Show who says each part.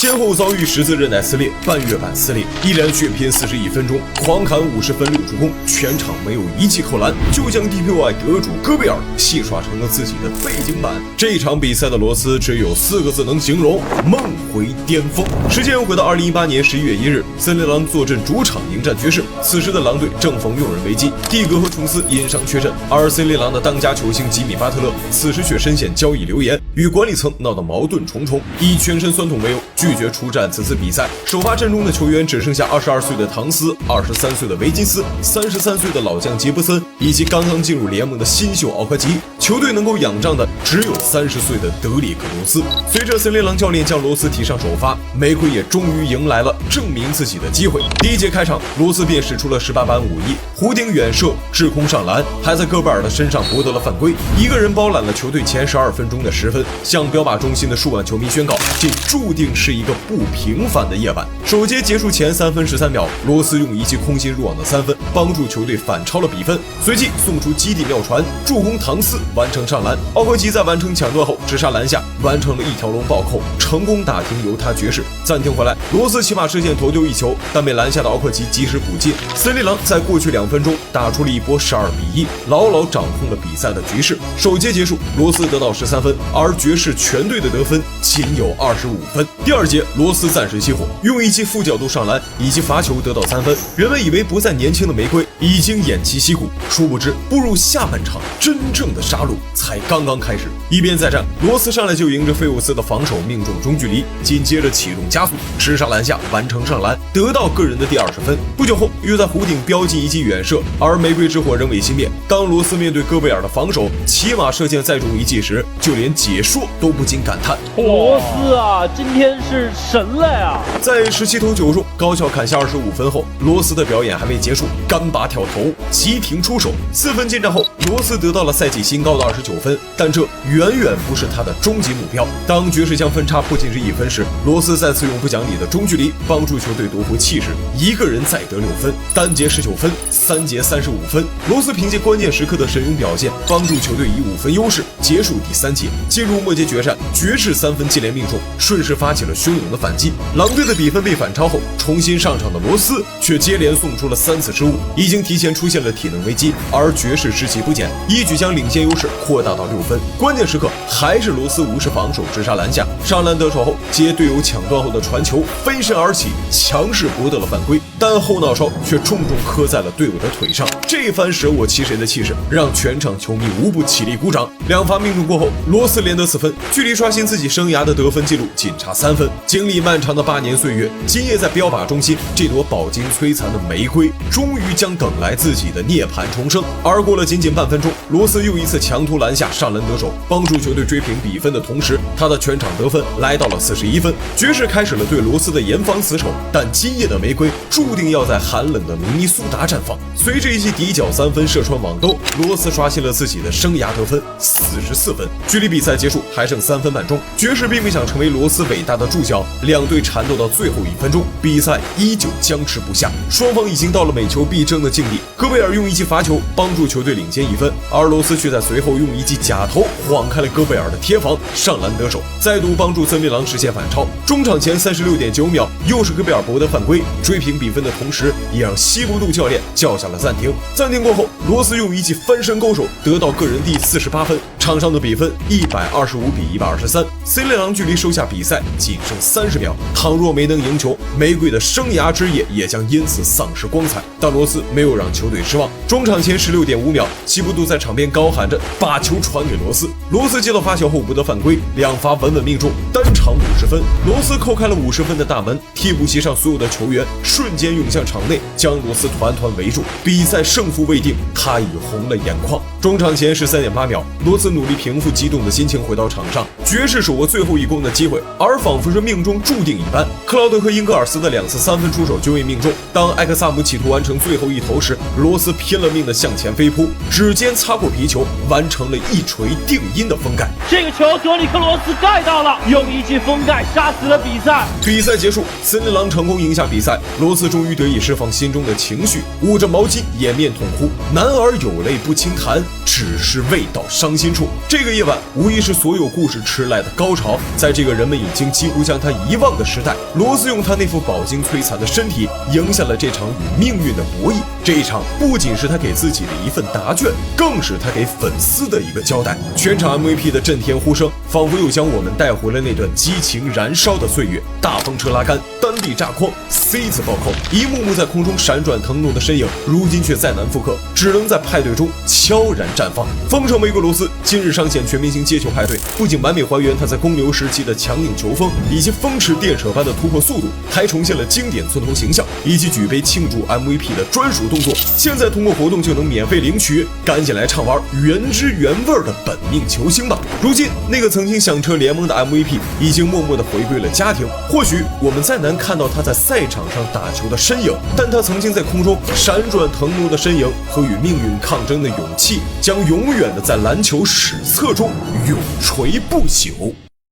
Speaker 1: 先后遭遇十字韧带撕裂、半月板撕裂，依然血拼41分钟，狂砍50分6助攻，全场没有一记扣篮，就将 DPOY 得主戈贝尔戏耍成了自己的背景板。这场比赛的罗斯只有4个字能形容：梦回巅峰。时间又回到2018年11月1日，森林狼坐镇主场迎战爵士。此时的狼队正逢用人危机，蒂格和琼斯因伤缺阵，而森林狼的当家球星吉米巴特勒此时却深陷交易流言，与管理层闹得矛盾重重，以全身酸痛为由拒绝出战此次比赛。首发阵中的球员只剩下22岁的唐斯、23岁的维金斯、33岁的老将杰布森，以及刚刚进入联盟的新秀奥科吉。球队能够仰仗的只有30岁的德里克罗斯。随着森林狼教练将罗斯提上首发，玫瑰也终于迎来了证明自己的机会。第一节开场，罗斯便使出了18板5一，弧顶远射，滞空上篮，还在戈贝尔的身上博得了犯规，一个人包揽了球队前12分钟的10分，向标靶中心的数万球迷宣告，这注定是一个不平凡的夜晚。首节结束前3分13秒，罗斯用一记空心入网的3分，帮助球队反超了比分，随即送出基地妙传，助攻唐斯完成上篮。奥科吉在完成抢断后直杀篮下，完成了一条龙暴扣，成功打停犹他爵士。暂停回来，罗斯起码实现投丢一球，但被篮下的奥科吉及时补进。森林狼在过去2分钟打出了一波12比1，牢牢掌控了比赛的局势。首节结束，罗斯得到13分，而爵士全队的得分仅有25分。第二节，罗斯暂时熄火，用一记负角度上篮以及罚球得到3分。人们以为不再年轻的玫瑰已经偃旗息鼓，殊不知步入下半场，真正的杀戮才刚刚开始。一边再战，罗斯上来就迎着菲沃斯的防守命中中距离，紧接着启动加速，直杀篮下，完成上篮，得到个人的第20分。不久后，又在弧顶飙进一记远射，而玫瑰之火仍未熄灭。当罗斯面对戈贝尔的防守，起码射箭再中一记时，就连解说都不禁感叹：
Speaker 2: 罗斯啊，今天是神了呀！
Speaker 1: 在17投9中，高效砍下25分后，罗斯的表演还未结束，干拔跳投，急停出手，4分进账后，罗斯得到了赛季新高的29分，但这远远不是他的终极目标。当爵士将分差迫近至1分时，罗斯再次用不讲理的中距离帮助球队夺回气势，一个人再得6分，单节19分，3节35分。罗斯凭借关键时刻的神勇表现，帮助球队以5分优势结束第3节。进入末节决战，爵士3分接连命中，顺势发起了汹涌的反击。狼队的比分被反超后，重新上场的罗斯却接连送出了3次失误，已经提前出现了体能危机。而爵士士气不减，一举将领先优势扩大到6分。关键时刻还是罗斯无视防守，直杀篮下，上篮得手后接队友抢断后的传球，飞身而起，强势博得了犯规，但后脑勺却重重磕在了队友的腿上。这番舍我其谁的气势，让全场球迷无不起立鼓掌。2发命中过后，罗斯连得4分，距离刷新自己生涯的得分记录仅差3分。经历漫长的8年岁月，今夜在标靶中心，这朵饱经摧残的玫瑰终于将等来自己的涅槃重生。而过了仅半分钟，罗斯又一次强突篮下上篮得手，帮助球队追平比分的同时，他的全场得分来到了41分。爵士开始了对罗斯的严防死守，但今夜的玫瑰注定要在寒冷的明尼苏达绽放。随着一记底角3分射穿网兜，罗斯刷新了自己的生涯得分44分。距离比赛结束还剩3分半钟，爵士并不想成为罗斯伟大的助教，两队缠斗到最后1分钟，比赛依旧僵持不下，双方已经到了每球必争的境地。戈贝尔用一记罚球帮助球队领先1分，而罗斯却在随后用一记假投晃开了戈贝尔的贴防，上篮得手，再度帮助森林狼实现反超。中场前36.9秒，又是戈贝尔博得犯规，追平比分的同时，也让西布杜教练叫下了暂停。暂停过后，罗斯用一记翻身勾手得到个人第48分，场上的比分125比123。森林狼距离收下比赛仅剩30秒，倘若没能赢球，玫瑰的生涯之夜也将因此丧失光彩。但罗斯没有让球队失望，中场前16.5秒，西布杜在场边高喊着把球传给罗斯，罗斯接到发球后不得犯规，2发稳稳命中，单场50分。罗斯扣开了50分的大门，替补席上所有的球员瞬间涌向场内，将罗斯团团围住。比赛胜负未定，他已红了眼眶。中场前13.8秒，罗斯努力平复激动的心情，回到场上，爵士手握最后一攻的机会，而仿佛是命中注定一般，克劳德和英格尔斯的2次3分出手均未命中。当艾克萨姆企图完成最后一投时，罗斯拼了命的向前飞扑，指尖擦过皮球，完成了一锤定音的封盖。
Speaker 2: 这个球德里克罗斯盖到了，用一记封盖杀死了比赛。
Speaker 1: 比赛结束，森林狼成功赢下比赛，罗斯终于得以释放心中的情绪，捂着毛巾掩面痛哭。男儿有泪不轻弹，只是未到伤心处。这个夜晚无疑是所有故事迟来的高潮，在这个人们已经几乎将将他遗忘的时代，罗斯用他那副饱经摧残的身体赢下了这场与命运的博弈。这一场不仅是他给自己的一份答卷，更是他给粉丝的一个交代。全场 MVP 的震天呼声，仿佛又将我们带回了那段激情燃烧的岁月。大风车拉杆，单臂炸筐，C 字暴扣，一幕幕在空中闪转腾挪的身影，如今却再难复刻，只能在派对中悄然绽放。丰盛玫瑰罗斯今日上线全明星接球派对，不仅完美还原他在公牛时期的强硬球风以及风驰电掣般的突破速度，还重现了经典寸头形象以及举杯庆祝 MVP 的专属动作。现在通过活动就能免费领取，赶紧来畅玩原汁原味的本命球星吧！如今那个曾经响彻联盟的 MVP 已经默默地回归了家庭，或许我们再难看到他在赛场上打球的身影，但他曾经在空中闪转腾挪的身影和与命运抗争的勇气，将永远的在篮球史册中永垂不朽。